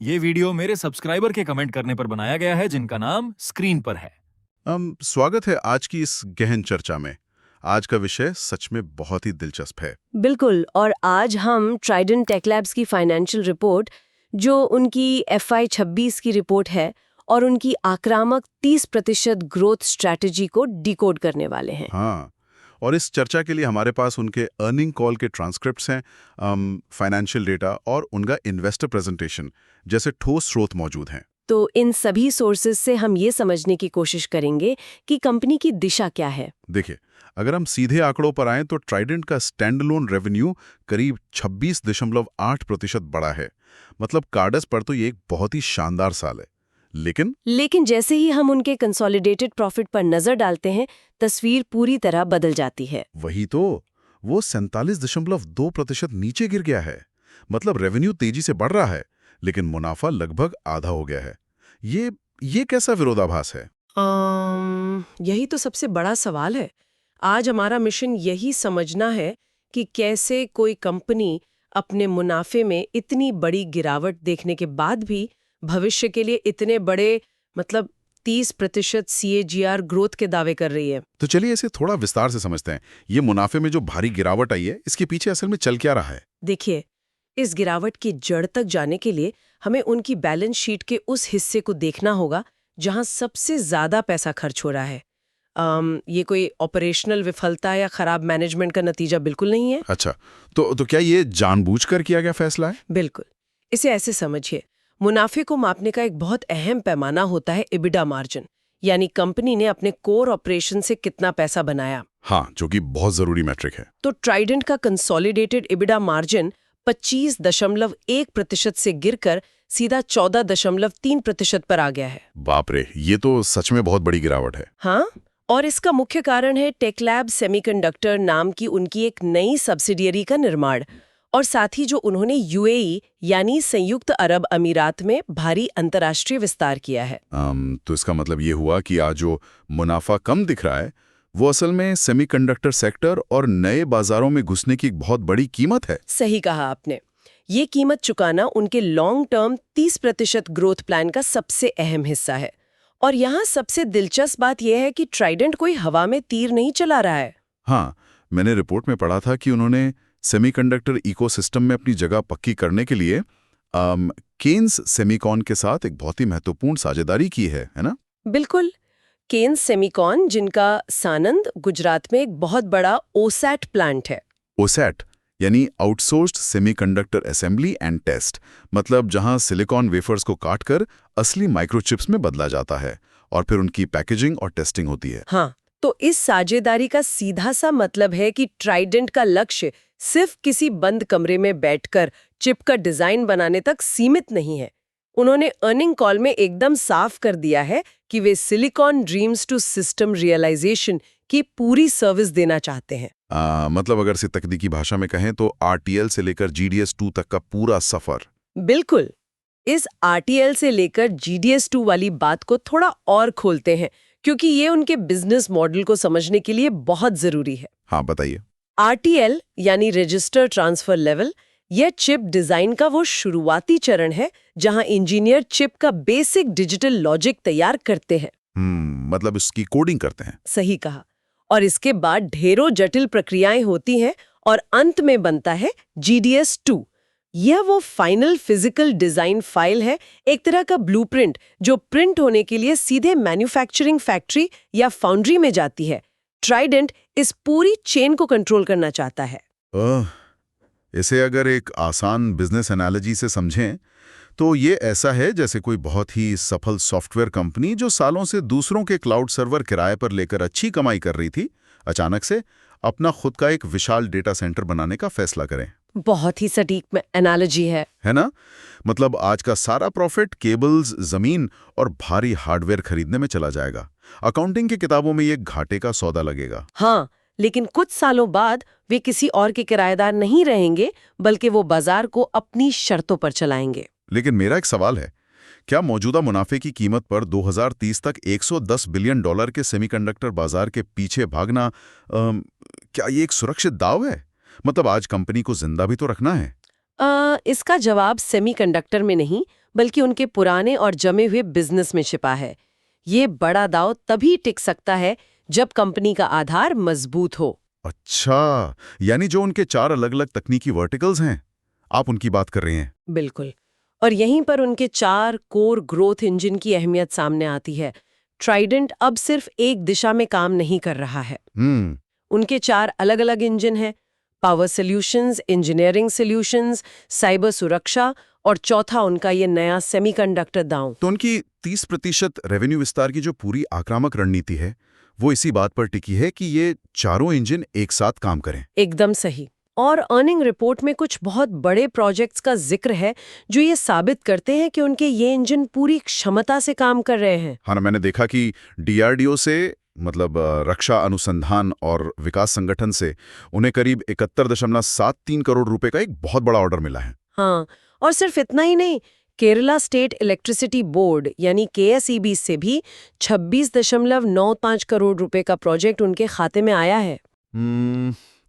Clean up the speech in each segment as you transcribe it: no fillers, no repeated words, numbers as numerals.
ये वीडियो मेरे सब्सक्राइबर के कमेंट करने पर बनाया गया है जिनका नाम स्क्रीन पर है। स्वागत है आज की इस गहन चर्चा में। आज का विषय सच में बहुत ही दिलचस्प है। बिल्कुल। और आज हम ट्राइडेंट टेक लैब्स की फाइनेंशियल रिपोर्ट, जो उनकी FY 26 की रिपोर्ट है, और उनकी आक्रामक 30% ग्रोथ स्ट्रैटेजी को डिकोड करने वाले हैं। हाँ, और इस चर्चा के लिए हमारे पास उनके अर्निंग कॉल के ट्रांसक्रिप्ट्स हैं, फाइनेंशियल डेटा और उनका इन्वेस्टर प्रेजेंटेशन जैसे ठोस स्रोत मौजूद हैं। तो इन सभी सोर्सेज से हम ये समझने की कोशिश करेंगे कि कंपनी की दिशा क्या है। देखिए, अगर हम सीधे आंकड़ों पर आएं तो ट्राइडेंट का स्टैंडअलोन रेवेन्यू करीब 26.8% बढ़ा है। मतलब कार्डस पर तो ये एक बहुत ही शानदार साल है। लेकिन जैसे ही हम उनके कंसोलिडेटेड प्रॉफिट पर नजर डालते हैं, तस्वीर पूरी तरह बदल जाती है। वही तो, वो 47.2% नीचे गिर गया है। मतलब रेवेन्यू तेजी से बढ़ रहा है, लेकिन मुनाफा लगभग आधा हो गया है। ये कैसा विरोधाभास है? यही तो सबसे बड़ा सवाल है। आज हमारा मिशन यही समझना है कि कैसे कोई कंपनी अपने मुनाफे में इतनी बड़ी गिरावट देखने के बाद भी भविष्य के लिए इतने बड़े 30% CAGR ग्रोथ के दावे कर रही है। तो चलिए इसे थोड़ा विस्तार से समझते हैं। ये मुनाफे में जो भारी गिरावट आई है, इसके पीछे असल में चल क्या रहा है? देखिए, इस गिरावट की जड़ तक जाने के लिए हमें उनकी बैलेंस शीट के उस हिस्से को देखना होगा जहां सबसे ज्यादा पैसा खर्च हो रहा है। ये कोई ऑपरेशनल विफलता या खराब मैनेजमेंट का नतीजा बिल्कुल नहीं है। अच्छा, तो क्या ये जानबूझकर किया गया फैसला है? बिल्कुल। इसे ऐसे समझिए, मुनाफे को मापने का एक बहुत अहम पैमाना होता है EBITDA मार्जिन, यानी कंपनी ने अपने कोर ऑपरेशन से कितना पैसा बनाया। हाँ, जो कि बहुत जरूरी मैट्रिक है। तो ट्राइडेंट का कंसोलिडेटेड EBITDA मार्जिन 25.1% से गिरकर सीधा 14.3% पर आ गया है। बाप रे, ये तो सच में बहुत बड़ी गिरावट है। हाँ, और इसका मुख्य कारण है टेकलैब सेमीकंडक्टर नाम की उनकी एक नई सब्सिडियरी का निर्माण, और साथ ही जो उन्होंने UAE यानी संयुक्त अरब अमीरात में भारी अंतर्राष्ट्रीय विस्तार किया है। तो इसका मतलब ये हुआ कि आज जो मुनाफा कम दिख रहा है, वो असल में सेमीकंडक्टर सेक्टर और नए बाजारों में घुसने की एक बहुत बड़ी कीमत है। सही कहा आपने। ये कीमत चुकाना उनके लॉन्ग टर्म 30% ग्रोथ प्लान का सबसे अहम हिस्सा है। और यहाँ सबसे दिलचस्प बात यह है कि ट्राइडेंट कोई हवा में तीर नहीं चला रहा है। हाँ, मैंने रिपोर्ट में पढ़ा था कि उन्होंने सेमीकंडक्टर इकोसिस्टम में अपनी जगह पक्की करने के लिए केन्स सेमीकॉन के साथ एक बहुत ही महत्वपूर्ण साझेदारी की है ना? बिल्कुल। केन्स सेमीकॉन, जिनका सानंद, गुजरात में एक बहुत बड़ा OSAT प्लांट है। OSAT यानी outsourced semiconductor assembly and test, मतलब जहां सिलिकॉन वेफर्स को काटकर असली माइक्रोचिप्स में बदला जाता है और फिर उनकी पैकेजिंग और टेस्टिंग होती है। हाँ, तो इस साझेदारी का सीधा सा मतलब है कि ट्राइडेंट का लक्ष्य सिर्फ किसी बंद कमरे में बैठकर चिप का डिजाइन बनाने तक सीमित नहीं है। उन्होंने अर्निंग कॉल में एकदम साफ कर दिया है कि वे silicon dreams to system realisation की पूरी सर्विस देना चाहते हैं। मतलब अगर से तकनीकी भाषा में कहें तो RTL से लेकर GDS2 तक का पूरा सफर। बिल्कुल। इस RTL से लेकर GDS2 वाली बात को थोड़ा और खोलते हैं, क्योंकि ये उनके बिजनेस मॉडल को समझने के लिए बहुत जरूरी है। हाँ, बताइए। RTL यानी रजिस्टर ट्रांसफर लेवल, यह चिप डिजाइन का वो शुरुआती चरण है जहां इंजीनियर चिप का बेसिक डिजिटल लॉजिक तैयार करते हैं। मतलब इसकी कोडिंग करते हैं। सही कहा। और इसके बाद ढेरों जटिल प्रक्रियाएं होती हैं और अंत में बनता है GDS2। यह वो फाइनल फिजिकल डिजाइन फाइल है, एक तरह का ब्लूप्रिंट जो प्रिंट होने के लिए सीधे मैन्युफैक्चरिंग फैक्ट्री या फाउंड्री में जाती है। ट्राइडेंट इस पूरी चेन को कंट्रोल करना चाहता है। इसे अगर एक आसान बिजनेस एनालॉजी से समझें तो ये ऐसा है जैसे कोई बहुत ही सफल सॉफ्टवेयर कंपनी जो सालों से दूसरों के क्लाउड सर्वर किराए पर लेकर अच्छी कमाई कर रही थी, अचानक से अपना खुद का एक विशाल डेटा सेंटर बनाने का फैसला करें। बहुत ही सटीक एनालॉजी है ना? मतलब आज का सारा प्रॉफिट केबल्स, जमीन और भारी हार्डवेयर खरीदने में चला जाएगा। अकाउंटिंग की किताबों में ये घाटे का सौदा लगेगा। हाँ, लेकिन कुछ सालों बाद वे किसी और के किराएदार नहीं रहेंगे, बल्कि वो बाजार को अपनी शर्तों पर चलाएंगे। लेकिन मेरा एक सवाल है, क्या मौजूदा मुनाफे की कीमत पर 2030 तक $110 बिलियन के सेमीकंडक्टर बाजार के पीछे भागना, क्या ये एक सुरक्षित दाव है? मतलब आज कंपनी को जिंदा भी तो रखना है। इसका जवाब सेमीकंडक्टर में नहीं, बल्कि उनके पुराने और जमे हुए बिजनेस में छिपा है। ये बड़ा दांव तभी टिक सकता है जब कंपनी का आधार मजबूत हो। अच्छा, यानी जो उनके 4 अलग-अलग तकनीकी वर्टिकल्स हैं, आप उनकी बात कर रहे हैं। बिल्कुल। और यहीं पर उनके 4 कोर ग्रोथ इंजन की अहमियत सामने आती है। ट्राइडेंट अब सिर्फ एक दिशा में काम नहीं कर रहा है। उनके 4 अलग-अलग इंजन हैं: power solutions, engineering solutions, cyber सुरक्षा और चौथा उनका ये नया सेमीकंडक्टर दांव। तो उनकी 30% रेवेन्यू विस्तार की जो पूरी आक्रामक रणनीति है, वो इसी बात पर टिकी है कि ये चारों इंजन एक साथ काम करें। एकदम सही। और अर्निंग रिपोर्ट में कुछ बहुत बड़े प्रोजेक्ट्स का जिक्र है जो ये साबित करते हैं कि उनके ये इंजन पूरी क्षमता से काम कर रहे हैं। हाँ, मैंने देखा कि डीआरडीओ से मतलब रक्षा अनुसंधान और विकास संगठन से उन्हें करीब 71.73 करोड़ रुपए का एक बहुत बड़ा ऑर्डर मिला है। हाँ, और सिर्फ इतना ही नहीं, केरला स्टेट इलेक्ट्रिसिटी बोर्ड यानी केएसईबी से भी 26.95 करोड़ रुपए का प्रोजेक्ट उनके खाते में आया है।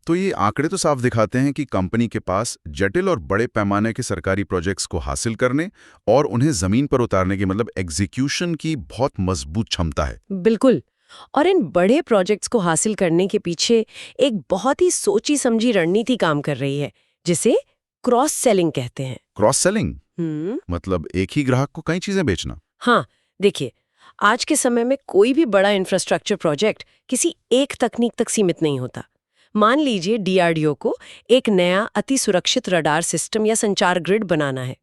तो ये आंकड़े तो साफ दिखाते हैं कि कंपनी के पास जटिल और बड़े पैमाने के सरकारी प्रोजेक्ट्स को हासिल करने और उन्हें जमीन पर उतारने की मतलब एग्जीक्यूशन की बहुत मजबूत क्षमता है। बिल्कुल। और इन बड़े प्रोजेक्ट्स को हासिल करने के पीछे एक बहुत ही सोची समझी रणनीति काम कर रही है, जिसे क्रॉस सेलिंग कहते हैं। क्रॉस सेलिंग मतलब एक ही ग्राहक को कई चीजें बेचना। हाँ, देखिए, आज के समय में कोई भी बड़ा इंफ्रास्ट्रक्चर प्रोजेक्ट किसी एक तकनीक तक सीमित नहीं होता। मान लीजिए डीआरडीओ को एक नया अति सुरक्षित रडार सिस्टम या संचार ग्रिड बनाना है,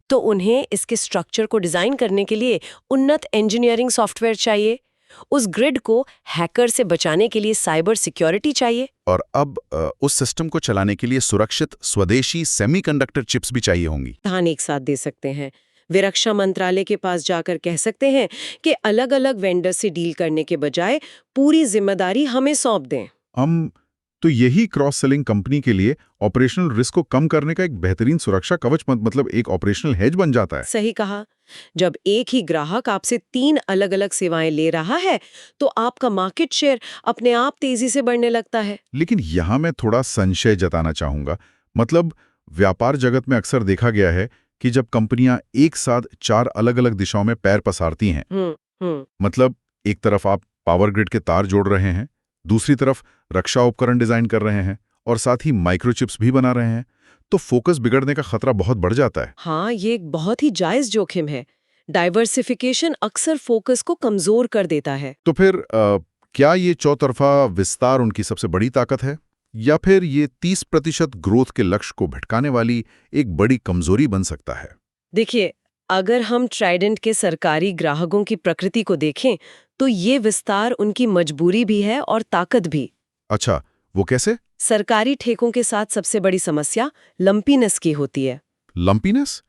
तो उन्हें इसके स्ट्रक्चर को डिजाइन करने के लिए उन्नत इंजीनियरिंग सॉफ्टवेयर चाहिए। उस ग्रिड को हैकर से बचाने के लिए साइबर सिक्योरिटी चाहिए, और अब उस सिस्टम को चलाने के लिए सुरक्षित स्वदेशी सेमीकंडक्टर चिप्स भी चाहिए होंगी। ध्यान एक साथ दे सकते हैं। वे रक्षा मंत्रालय के पास जाकर कह सकते हैं कि अलग-अलग वेंडर से डील करने के बजाय पूरी जिम्मेदारी हमें सौंप दें। तो यही क्रॉस सेलिंग कंपनी के लिए ऑपरेशनल रिस्क को कम करने का एक बेहतरीन सुरक्षा कवच मतलब एक ऑपरेशनल हेज बन जाता है। सही कहा। जब एक ही ग्राहक आपसे 3 अलग-अलग सेवाएं ले रहा है, तो आपका मार्केट शेयर अपने आप तेजी से बढ़ने लगता है। लेकिन यहाँ मैं थोड़ा संशय जताना चाहूंगा। मतलब व्यापार जगत में अक्सर देखा गया है कि जब कंपनियां एक साथ 4 अलग-अलग दिशाओं में पैर पसारती हैं, मतलब एक तरफ आप पावर ग्रिड के तार जोड़ रहे हैं, दूसरी तरफ रक्षा उपकरण डिजाइन कर रहे हैं और साथ ही माइक्रोचिप्स भी बना रहे हैं, तो फोकस बिगड़ने का खतरा बहुत बढ़ जाता है। हाँ, ये एक बहुत ही जायज जोखिम है। डाइवर्सिफिकेशन अक्सर फोकस को कमजोर कर देता है। तो फिर क्या ये चौतरफा विस्तार उनकी सबसे बड़ी ताकत है, या फिर ये 30% ग्रोथ के लक्ष्य को भटकाने वाली एक बड़ी कमजोरी बन सकता है? देखिए, अगर हम ट्राइडेंट के सरकारी ग्राहकों की प्रकृति को देखें, तो ये विस्तार उनकी मजबूरी भी है और ताकत भी। अच्छा, वो कैसे? सरकारी ठेकों के साथ सबसे बड़ी समस्या लंपीनेस की होती है। लंपीनेस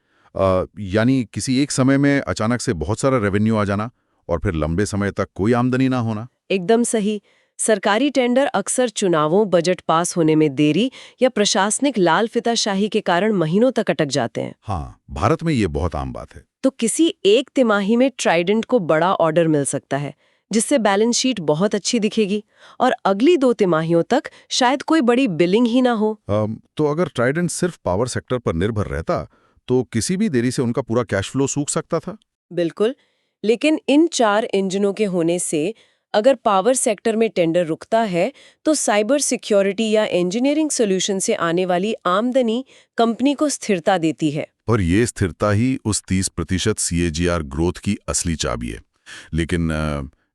यानी किसी एक समय में अचानक से बहुत सारा रेवेन्यू आ जाना और फिर लंबे समय तक कोई आमदनी ना होना। एकदम सही। सरकारी टेंडर अक्सर चुनावों, बजट पास होने में देरी या प्रशासनिक लाल फिताशाही के कारण महीनों तक अटक जाते हैं। हाँ, भारत में ये बहुत आम बात है। तो किसी एक तिमाही में ट्राइडेंट को बड़ा ऑर्डर मिल सकता है, जिससे बैलेंस शीट बहुत अच्छी दिखेगी, और अगली 2 तिमाहियों तक शायद कोई बड़ी बिलिंग ही ना हो। तो अगर ट्राइडेंट सिर्फ पावर सेक्टर पर निर्भर रहता, तो किसी भी देरी से उनका पूरा कैश फ्लो सूख सकता था। बिल्कुल, लेकिन इन 4 इंजनों के होने से अगर पावर सेक्टर में टेंडर रुकता है, तो साइबर सिक्योरिटी या इंजीनियरिंग सॉल्यूशन से आने वाली आमदनी कंपनी को स्थिरता देती है। और ये स्थिरता ही उस 30% CAGR ग्रोथ की असली चाबी है। लेकिन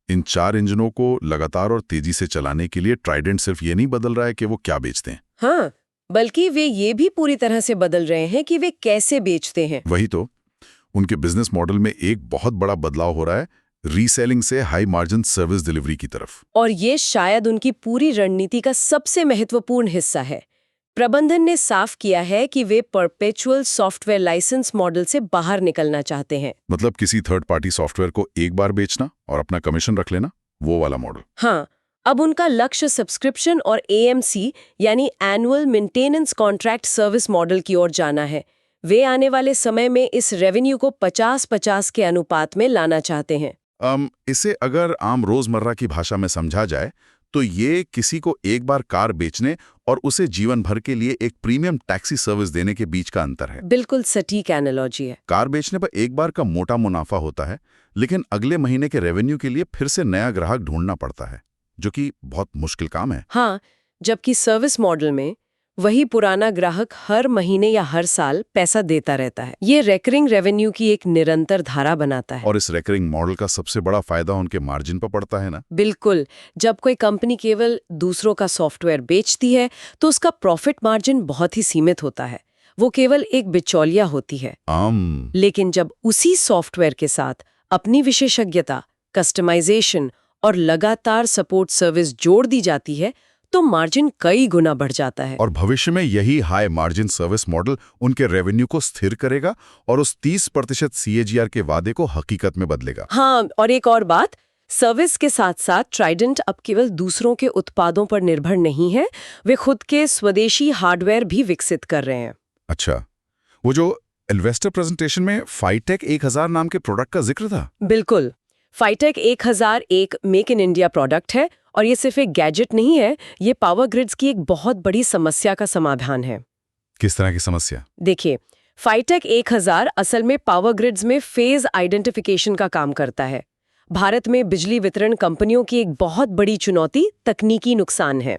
इन 4 इंजनों को लगातार और तेजी से चलाने के लिए ट्राइडेंट सिर्फ ये नहीं बदल रहा है कि वो क्या बेचते हैं। हाँ, बल्कि वे ये भी पूरी तरह से बदल रहे हैं कि वे कैसे बेचते हैं। वही तो, उनके बिजनेस मॉडल में एक बहुत बड़ा बदलाव हो रहा है, रीसेलिंग से हाई मार्जिन सर्विस डिलीवरी की तरफ। और ये शायद उनकी पूरी रणनीति का सबसे महत्वपूर्ण हिस्सा है। प्रबंधन ने साफ किया है कि वे परपेचुअल सॉफ्टवेयर लाइसेंस मॉडल से बाहर निकलना चाहते हैं। मतलब किसी थर्ड पार्टी सॉफ्टवेयर को एक बार बेचना और अपना कमीशन रख लेना, वो वाला मॉडल। हाँ, अब उनका लक्ष्य सब्सक्रिप्शन और AMC यानी annual maintenance contract service model की ओर जाना है। वे आने वाले समय में इस रेवेन्यू को 50-50 के अनुपात में लाना चाहते हैं। इसे अगर आम रोजमर्रा की भाषा में समझा जाए तो ये किसी को एक बार कार बेचने और उसे जीवन भर के लिए एक प्रीमियम टैक्सी सर्विस देने के बीच का अंतर है। बिल्कुल सटीक एनालॉजी है। कार बेचने पर एक बार का मोटा मुनाफा होता है, लेकिन अगले महीने के रेवेन्यू के लिए फिर से नया ग्राहक ढूंढना पड़ता है, जो कि बहुत मुश्किल काम है। हाँ, जबकि सर्विस मॉडल में वही पुराना ग्राहक हर महीने या हर साल पैसा देता रहता है। ये रेकरिंग रेवेन्यू की एक निरंतर धारा बनाता है। और इस रेकरिंग मॉडल का सबसे बड़ा फायदा उनके मार्जिन पर पड़ता है ना। बिल्कुल, जब कोई कंपनी केवल दूसरों का सॉफ्टवेयर बेचती है तो उसका प्रॉफिट मार्जिन बहुत ही सीमित होता है। वो केवल एक बिचौलिया होती है। लेकिन जब उसी सॉफ्टवेयर के साथ अपनी विशेषज्ञता, कस्टमाइजेशन और लगातार सपोर्ट सर्विस जोड़ दी जाती है तो मार्जिन कई गुना बढ़ जाता है। और भविष्य में यही हाई मार्जिन सर्विस मॉडल उनके रेवेन्यू को स्थिर करेगा और उस 30% CAGR के वादे को हकीकत में बदलेगा। हाँ, और एक और बात, सर्विस के साथ साथ ट्राइडेंट अब केवल दूसरों के उत्पादों पर निर्भर नहीं है, वे खुद के स्वदेशी हार्डवेयर भी विकसित कर रहे हैं। अच्छा, वो जो इन्वेस्टर प्रेजेंटेशन में फाइटेक 1000 नाम के प्रोडक्ट का जिक्र था। बिल्कुल, फाइटेक 1000 एक मेक इन इंडिया प्रोडक्ट है और ये सिर्फ एक गैजेट नहीं है, ये पावर ग्रिड्स की एक बहुत बड़ी समस्या का समाधान है। किस तरह की समस्या? देखिए, फाइटेक 1000 असल में पावर ग्रिड्स में फेज आइडेंटिफिकेशन का काम करता है। भारत में बिजली वितरण कंपनियों की एक बहुत बड़ी चुनौती तकनीकी नुकसान है।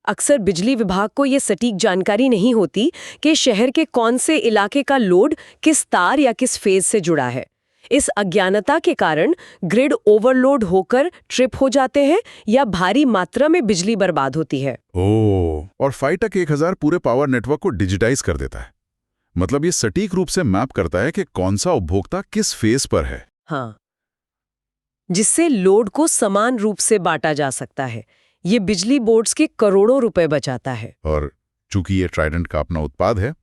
अक्सर बिजली विभाग को ये सटीक जानकारी नहीं होती कि शहर के कौन से इलाके का लोड किस तार या किस फेज से जुड़ा है। इस अज्ञानता के कारण ग्रिड ओवरलोड होकर ट्रिप हो जाते हैं या भारी मात्रा में बिजली बर्बाद होती है। और फाइटेक 1000 पूरे पावर नेटवर्क को डिजिटाइज कर देता है। मतलब ये सटीक रूप से मैप करता है कि कौन सा उपभोक्ता किस फेज पर है। हाँ, जिससे लोड को समान रूप से बांटा जा सकता है। ये बिजली बोर्ड्स के करोड़ों रुपए बचाता है। और चूंकि ये ट्राइडेंट का अपना उत्पाद है,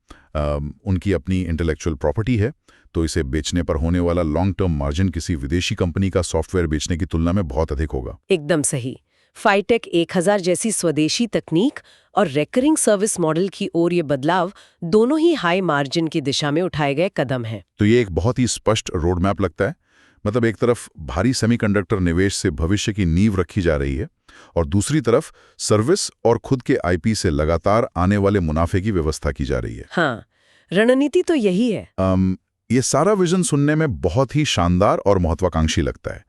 उनकी अपनी इंटेलेक्चुअल प्रॉपर्टी है, तो इसे बेचने पर होने वाला लॉन्ग टर्म मार्जिन किसी विदेशी कंपनी का सॉफ्टवेयर बेचने की तुलना में बहुत अधिक होगा। एकदम सही। फाइटेक 1000 जैसी स्वदेशी तकनीक और रेकरिंग सर्विस मॉडल की ओर ये बदलाव दोनों ही हाई मार्जिन की दिशा में उठाए गए कदम हैं। तो ये एक बहुत ही स्पष्ट रोड मैप लगता है। मतलब एक तरफ भारी सेमीकंडक्टर निवेश से भविष्य की नींव रखी जा रही है और दूसरी तरफ सर्विस और खुद के IP से लगातार आने वाले मुनाफे की व्यवस्था की जा रही है। हाँ, रणनीति तो यही है। ये सारा विजन सुनने में बहुत ही शानदार और महत्वाकांक्षी लगता है,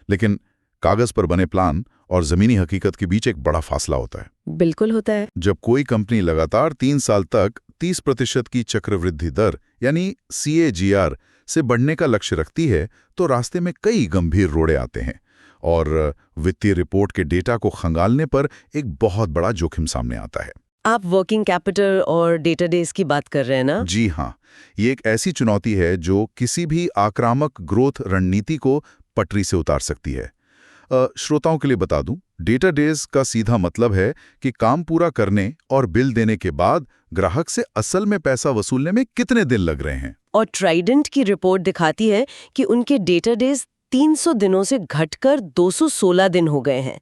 लेकिन कागज पर बने प्लान और जमीनी हकीकत के बीच एक बड़ा फासला होता है। बिल्कुल होता है। जब कोई कंपनी लगातार 3 साल तक 30% की चक्रवृद्धि दर यानी CAGR से बढ़ने का लक्ष्य रखती है, तो रास्ते में कई गंभीर रोड़े आते हैं और वित्तीय रिपोर्ट के डेटा को खंगालने पर एक बहुत बड़ा जोखिम सामने आता है। आप वर्किंग कैपिटल और डेटाबेस की बात कर रहे हैं ना? जी हाँ, ये एक ऐसी चुनौती है जो किसी भी आक्रामक ग्रोथ रणनीति को पटरी से उतार सकती है। श्रोताओं के लिए बता दूं, डेटाबेस का सीधा मतलब है कि काम पूरा करने और बिल देने के बाद ग्राहक से असल में पैसा वसूलने में कितने दिन लग रहे हैं। और ट्राइडेंट की रिपोर्ट दिखाती है कि उनके डेटाबेस 300 दिनों से घटकर 216 दिन हो गए हैं।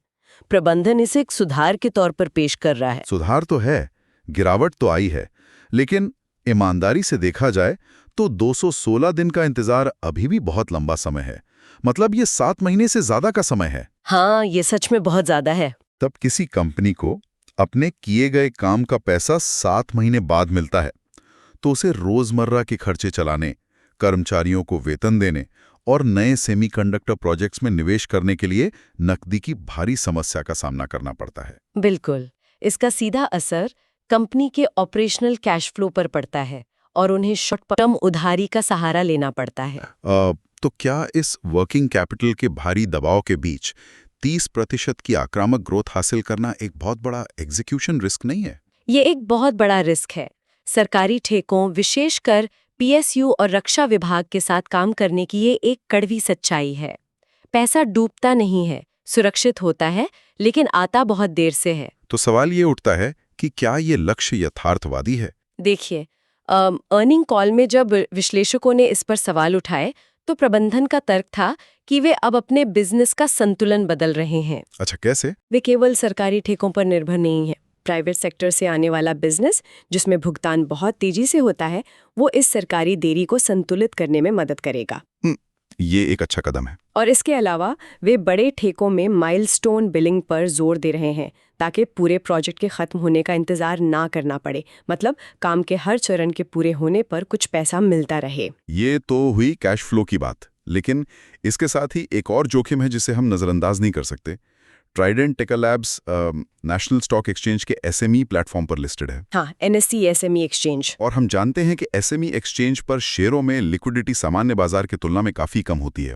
प्रबंधन इसे एक सुधार के तौर पर पेश कर रहा है। सुधार तो है, गिरावट तो आई है, लेकिन ईमानदारी से देखा जाए तो 216 दिन का इंतजार अभी भी बहुत लंबा समय है। मतलब ये 7 महीने से ज्यादा का समय है। हाँ, ये सच में बहुत ज्यादा है। तब किसी कंपनी को अपने किए गए काम का पैसा 7 महीने बाद मिलता है, तो उसे रोजमर्रा के खर्चे चलाने, कर्मचारियों को वेतन देने और नए सेमीकंडक्टर प्रोजेक्ट्स में निवेश करने के लिए नकदी की भारी समस्या का सामना करना पड़ता है। बिल्कुल, इसका सीधा असर कंपनी के ऑपरेशनल कैश फ्लो पर पड़ता है और उन्हें शॉर्ट टर्म उधारी का सहारा लेना पड़ता है। तो क्या इस वर्किंग कैपिटल के भारी दबाव के बीच 30% की आक्रामक ग्रोथ हासिल करना एक बहुत बड़ा एग्जीक्यूशन रिस्क नहीं है? ये एक बहुत बड़ा रिस्क है। सरकारी ठेकों, विशेषकर PSU और रक्षा विभाग के साथ काम करने की ये एक कड़वी सच्चाई है। पैसा डूबता नहीं है, सुरक्षित होता है, लेकिन आता बहुत देर से है। तो सवाल ये उठता है कि क्या ये लक्ष्य यथार्थवादी है? देखिए, अर्निंग कॉल में जब विश्लेषकों ने इस पर सवाल उठाए तो प्रबंधन का तर्क था कि वे अब अपने बिजनेस का संतुलन बदल रहे हैं। अच्छा, कैसे? वे केवल सरकारी ठेकों पर निर्भर नहीं है। प्राइवेट सेक्टर से आने वाला बिजनेस, जिसमें भुगतान बहुत तेजी से होता है, वो इस सरकारी देरी को संतुलित करने में मदद करेगा। ये एक अच्छा कदम है। और इसके अलावा वे बड़े ठेकों में माइलस्टोन बिलिंग पर जोर दे रहे हैं ताकि पूरे प्रोजेक्ट के खत्म होने का इंतजार ना करना पड़े, मतलब काम के हर चरण के पूरे होने पर कुछ पैसा मिलता रहे। ये तो हुई कैश फ्लो की बात, लेकिन इसके साथ ही एक और जोखिम है जिसे हम नजरअंदाज नहीं कर सकते। ट्राइडेंट टेक्लैब्स नेशनल स्टॉक एक्सचेंज के एसएमई प्लेटफॉर्म पर लिस्टेड है। हाँ, NSE SME एक्सचेंज। और हम जानते हैं कि एसएमई एक्सचेंज पर शेयरों में लिक्विडिटी सामान्य बाजार की तुलना में काफी कम होती है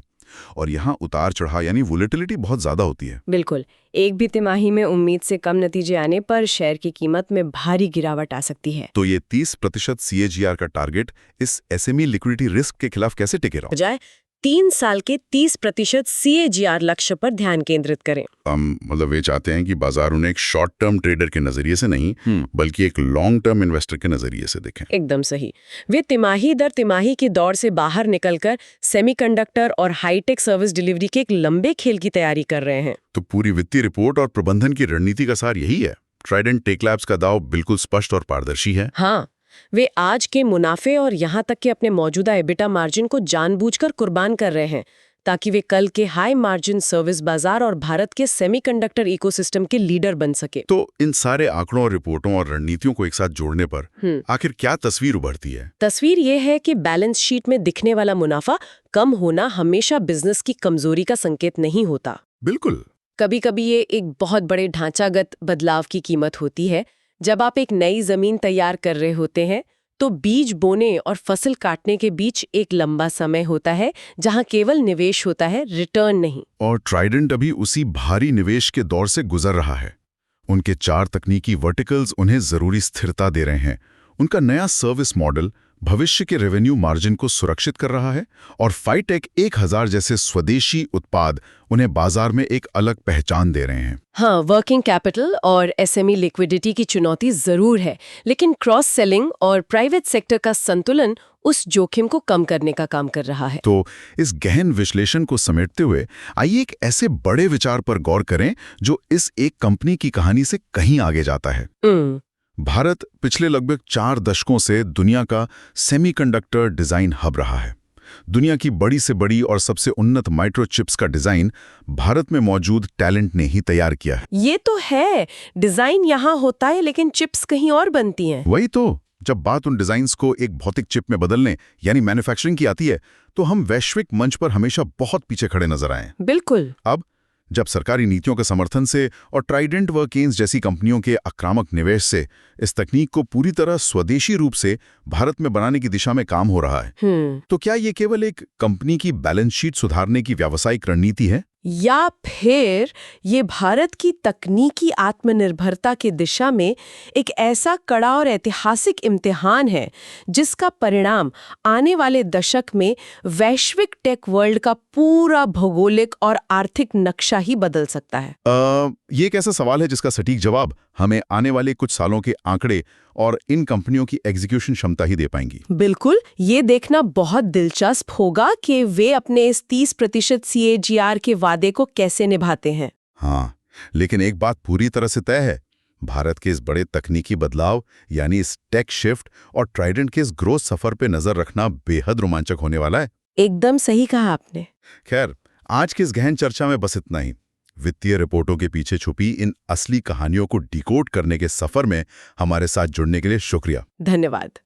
और यहाँ उतार चढ़ाव यानी वोलेटिलिटी बहुत ज्यादा होती है। बिल्कुल, एक भी तिमाही में उम्मीद से कम नतीजे आने पर शेयर की कीमत में भारी गिरावट आ सकती है। तो ये 30% CAGR का टारगेट इस एसएमई लिक्विडिटी रिस्क के खिलाफ कैसे टिके रहा? बजाय 3 साल के 30% CAGR लक्ष्य पर ध्यान केंद्रित करें। मतलब वे चाहते हैं कि बाजार उन्हें एक शॉर्ट टर्म ट्रेडर के नजरिए से नहीं बल्कि एक लॉन्ग टर्म इन्वेस्टर के नजरिए से देखें। एकदम सही। वे तिमाही दर तिमाही की दौड़ से बाहर निकलकर सेमीकंडक्टर और हाईटेक सर्विस डिलीवरी के एक लंबे खेल की तैयारी कर रहे हैं। तो पूरी वित्तीय रिपोर्ट और प्रबंधन की रणनीति का सार यही है। ट्राइडेंट टेक्लैब्स का दाव बिल्कुल स्पष्ट और पारदर्शी है। हाँ, वे आज के मुनाफे और यहाँ तक कि अपने मौजूदा एबिटा मार्जिन को जानबूझकर कुर्बान कर रहे हैं ताकि वे कल के हाई मार्जिन सर्विस बाजार और भारत के सेमीकंडक्टर इकोसिस्टम के लीडर बन सके। तो इन सारे आंकड़ों और रिपोर्टों और रणनीतियों को एक साथ जोड़ने पर आखिर क्या तस्वीर उभरती है? तस्वीर ये है कि बैलेंस शीट में दिखने वाला मुनाफा कम होना हमेशा बिजनेस की कमजोरी का संकेत नहीं होता। बिल्कुल। कभी कभी ये एक बहुत बड़े ढांचागत बदलाव की कीमत होती है। जब आप एक नई जमीन तैयार कर रहे होते हैं तो बीज बोने और फसल काटने के बीच एक लंबा समय होता है जहां केवल निवेश होता है, रिटर्न नहीं। और ट्राइडेंट अभी उसी भारी निवेश के दौर से गुजर रहा है। उनके 4 तकनीकी वर्टिकल्स उन्हें जरूरी स्थिरता दे रहे हैं। उनका नया सर्विस मॉडल भविष्य के रेवेन्यू मार्जिन को सुरक्षित कर रहा है और फाइटेक 1000 जैसे स्वदेशी उत्पाद उन्हें बाजार में एक अलग पहचान दे रहे हैं। हाँ, वर्किंग कैपिटल और SME लिक्विडिटी की चुनौती जरूर है, लेकिन क्रॉस सेलिंग और प्राइवेट सेक्टर का संतुलन उस जोखिम को कम करने का काम कर रहा है। तो इस गहन विश्लेषण को समेटते हुए आइए एक ऐसे बड़े विचार पर गौर करें जो इस एक कंपनी की कहानी से कहीं आगे जाता है। भारत पिछले लगभग 4 दशकों से दुनिया का सेमीकंडक्टर डिजाइन हब रहा है। दुनिया की बड़ी से बड़ी और सबसे उन्नत माइक्रोचिप्स का डिजाइन भारत में मौजूद टैलेंट ने ही तैयार किया है। ये तो है, डिजाइन यहाँ होता है लेकिन चिप्स कहीं और बनती हैं। वही तो, जब बात उन डिजाइन्स को एक भौतिक चिप में बदलने यानी मैन्युफैक्चरिंग की आती है तो हम वैश्विक मंच पर हमेशा बहुत पीछे खड़े नजर आए। बिल्कुल। अब जब सरकारी नीतियों के समर्थन से और ट्राइडेंट व केन्स जैसी कंपनियों के आक्रामक निवेश से इस तकनीक को पूरी तरह स्वदेशी रूप से भारत में बनाने की दिशा में काम हो रहा है, तो क्या ये केवल एक कंपनी की बैलेंस शीट सुधारने की व्यावसायिक रणनीति है या फिर ये भारत की तकनीकी आत्मनिर्भरता की दिशा में एक ऐसा कड़ा और ऐतिहासिक इम्तिहान है जिसका परिणाम आने वाले दशक में वैश्विक टेक वर्ल्ड का पूरा भौगोलिक और आर्थिक नक्शा ही बदल सकता है? ये एक ऐसा सवाल है जिसका सटीक जवाब हमें आने वाले कुछ सालों के आंकड़े और इन कंपनियों की एग्जीक्यूशन क्षमता ही दे पाएंगी। बिल्कुल, ये देखना बहुत दिलचस्प होगा कि वे अपने इस 30% CAGR के वादे को कैसे निभाते हैं। हाँ, लेकिन एक बात पूरी तरह से तय है, भारत के इस बड़े तकनीकी बदलाव यानी इस टेक शिफ्ट और ट्राइडेंट के इस ग्रोथ सफर पे नजर रखना बेहद रोमांचक होने वाला है। एकदम सही कहा आपने। खैर, आज की इस गहन चर्चा में बस इतना ही। वित्तीय रिपोर्टों के पीछे छुपी इन असली कहानियों को डिकोड करने के सफर में हमारे साथ जुड़ने के लिए शुक्रिया। धन्यवाद।